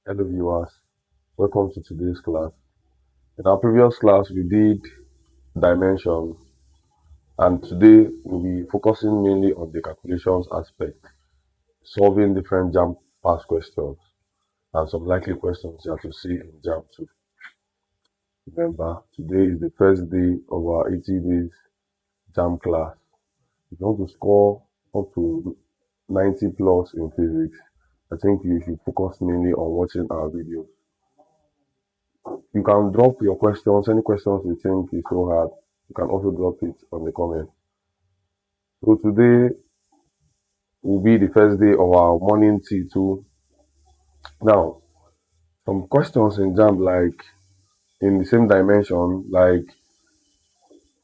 Hello viewers, welcome to today's class. In our previous class we did dimension, and today we'll be focusing mainly on the calculations aspect, solving different JAMB past questions and some likely questions you have to see in JAMB too. Remember, today is the first day of our 80 days JAMB class. If you want to score up to 90 plus in physics, I think you should focus mainly on watching our videos. You can drop your questions, any questions you think is so hard, you can also drop it on the comment. So today will be the first day of our morning tea too. Now, some questions in JAMB like in the same dimension, like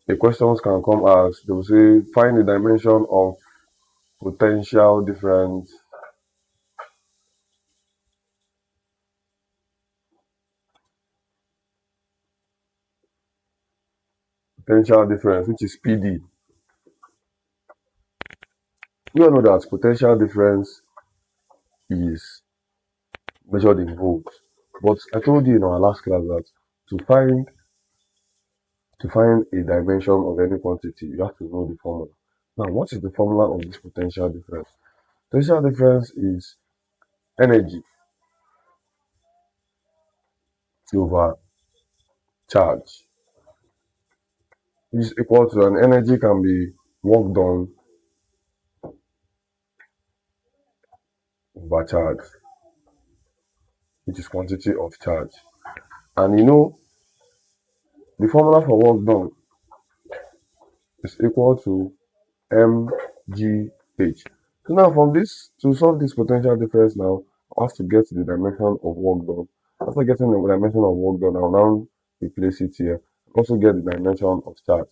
the questions can come as they will say find the dimension of potential difference. Potential difference, which is PD. You all know that potential difference is measured in volts. But I told you in our last class that to find a dimension of any quantity, you have to know the formula. Now, what is the formula of this potential difference? Potential difference is energy over charge, which is equal to an energy can be work done over charge, which is quantity of charge. And you know, the formula for work done is equal to mgh. So now from this, to solve this potential difference now, I have to get the dimension of work done. After getting the dimension of work done, I'll now replace it here. Also get the dimension of charge.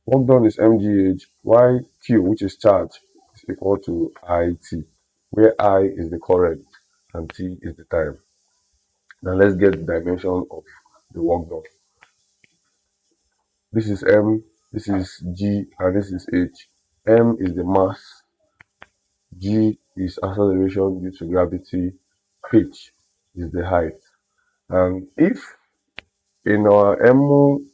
Work done is mgh, while q, which is charge, is equal to it, where I is the current and t is the time. Now let's get the dimension of the work done. This is m, this is g, and this is h. M is the mass, g is acceleration due to gravity, h is the height. And if in our M,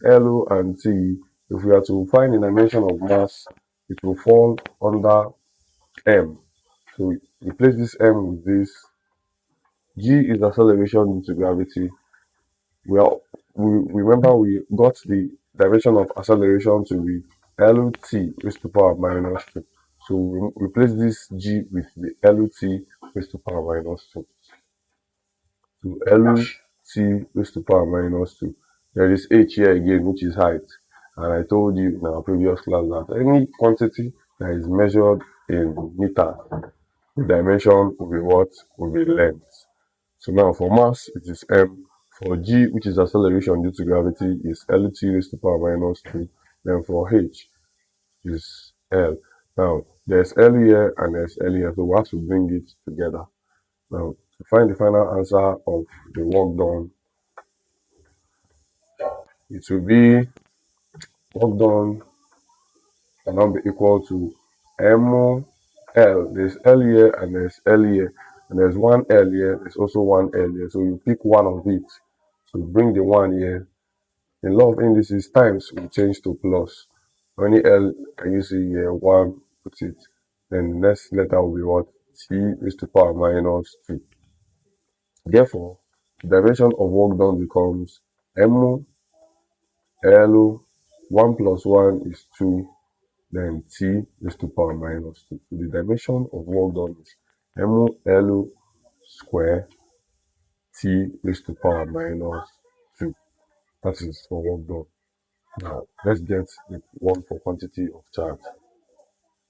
L, and T, if we are to find the dimension of mass, it will fall under M. So we replace this M with this. G is acceleration due to gravity. We remember we got the direction of acceleration to be LT raised to power minus 2. So we replace this G with the LT raised to power minus 2. So LT raised to power minus 2. There is H here again, which is height. And I told you in our previous class that any quantity that is measured in meters, the dimension will be what? Will be length. So now for mass, it is M. For G, which is acceleration due to gravity, is LT raised to power minus 2. Then for H is L. Now, there's L here and there's L here, so we have to bring it together. Now, to find the final answer of the work done, it will be work done can now be equal to ML. There's L here and there's L here, and there's one L here, there's also one L here. So you pick one of it. So bring the one here. In law of indices, times will change to plus. Any L can you see here? 1, put it. Then the next letter will be what? T raised to power minus 2. Therefore, the dimension of work done becomes M L 1 plus 1 is 2, then T raised to power minus 2. So the dimension of work done is M L square T raised to power minus 2. That is for work done. Now, let's get the one for quantity of charge.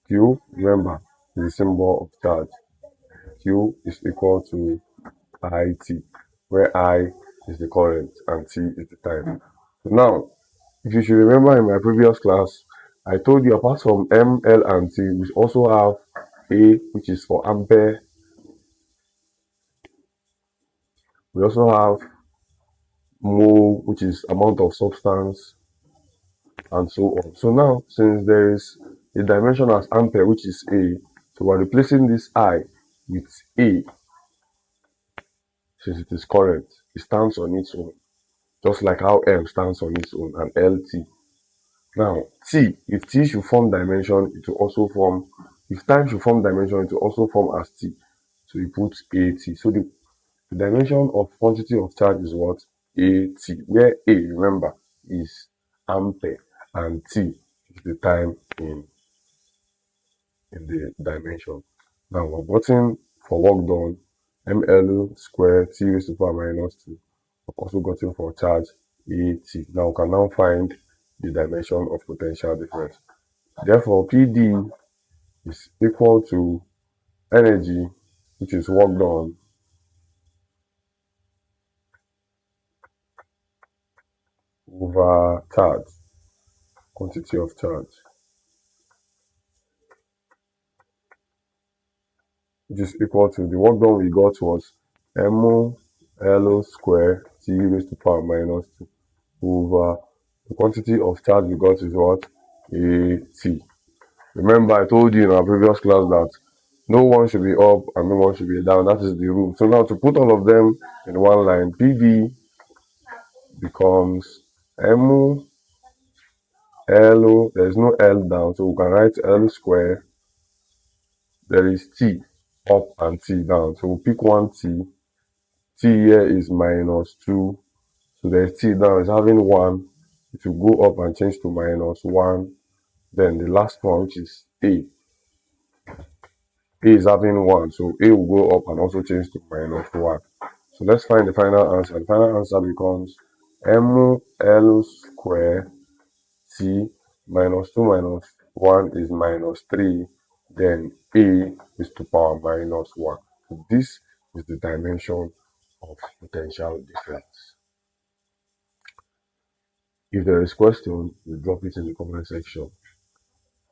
Q, remember, is the symbol of charge. Q is equal to IT, where I is the current and T is the time. So now, if you should remember in my previous class, I told you apart from M, L, and T, we also have A, which is for ampere. We also have mole, which is amount of substance, and so on. So now, since there is a dimension as ampere, which is A, so we're replacing this I with A. since it is current, it stands on its own, just like how M stands on its own, and LT. Now, T, if T should form dimension, it will also form, if time should form dimension, it will also form as T. So you put AT. So the dimension of quantity of charge is what? AT, where A, remember, is ampere, and T is the time in the dimension. Now we're gotten for work done, ML square T raised to the power minus 2. We've also gotten for charge AT. Now we can now find the dimension of potential difference. Therefore, PD is equal to energy, which is work done, over charge, quantity of charge, which is equal to the work done we got was ML square T raised to the power minus 2 over the quantity of charge we got is what? AT. Remember, I told you in our previous class that no one should be up and no one should be down. That is the rule. So now to put all of them in one line, PD becomes M L, there is no L down, so we can write L square. There is T up and T down. So we'll pick one T. T here is minus 2. So there's T down is having 1. It will go up and change to minus 1. Then the last one, which is A. A is having 1. So A will go up and also change to minus 1. So let's find the final answer. The final answer becomes ML square T minus 2 minus 1 is minus 3. Then A is to power minus 1. So this is the dimension of potential difference. If there is question, you drop it in the comment section.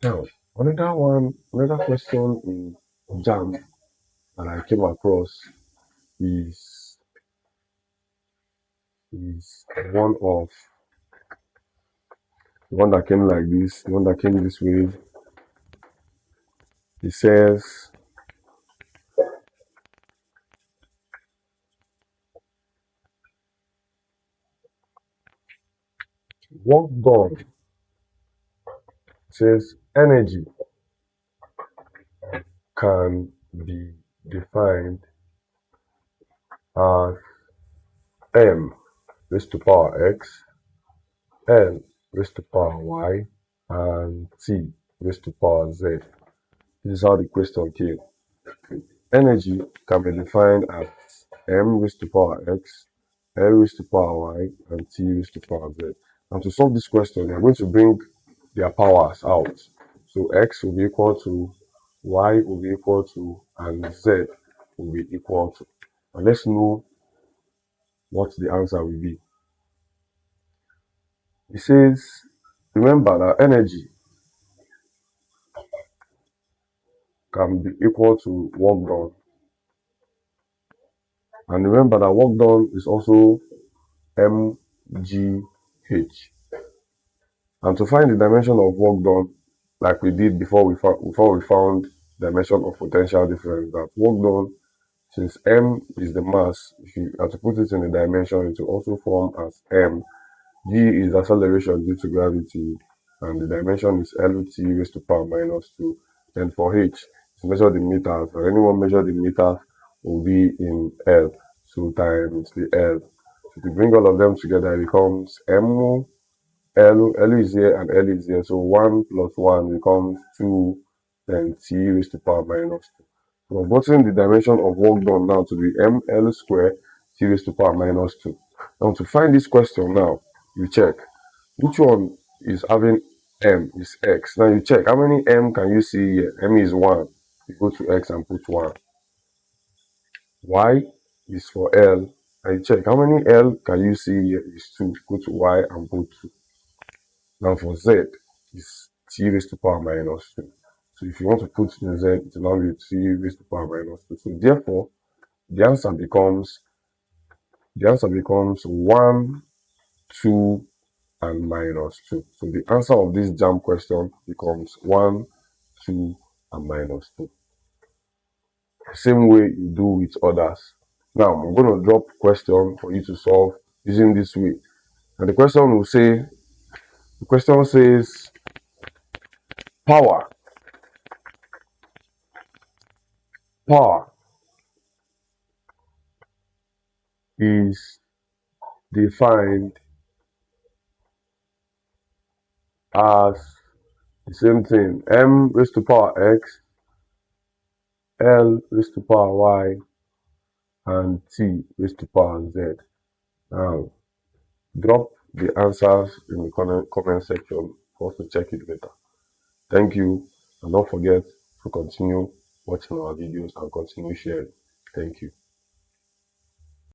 Now, another question in JAMB that I came across is one of the one that came like this, the one that came this way. It says work done. It says energy can be defined as m raised to power x, l raised to power y, and t raised to power z. This is how the question came. Energy can be defined as m raised to power x, l raised to power y, and t raised to power z. And to solve this question, we are going to bring their powers out. So x will be equal to, y will be equal to, and z will be equal to. And let's know what the answer will be. It says, remember that energy can be equal to work done. And remember that work done is also mgh. And to find the dimension of work done, like we did before we found dimension of potential difference, that work done, since m is the mass, if you have to put it in the dimension, it will also form as m. G is acceleration due to gravity, and the dimension is LT raised to power minus 2. Then for H, to measure the meters, or anyone measure the meters will be in L, so times the L. So to bring all of them together, it becomes M, L is here and L is here, so 1 plus 1 becomes 2, then T raised to power minus 2. So we're putting the dimension of work done now to be ML square T raised to power minus 2. Now to find this question now, you check which one is having m is x. Now you check how many m can you see here. M is 1. You go to x and put 1. Y is for L. And you check how many L can you see here is 2. Go to y and put 2. Now for z is t raised to power minus 2. So if you want to put in z, it will now be t raised to power minus 2. So therefore, the answer becomes 1, 2, and minus 2. So the answer of this JAMB question becomes 1, 2, and minus 2. The same way you do with others. Now I'm going to drop question for you to solve using this way. And the question says power is defined as the same thing, m raised to power x, l raised to power y, and t raised to power z. Now drop the answers in the comment section for us to check it later. Thank you, and don't forget to continue watching our videos and continue sharing. Thank you.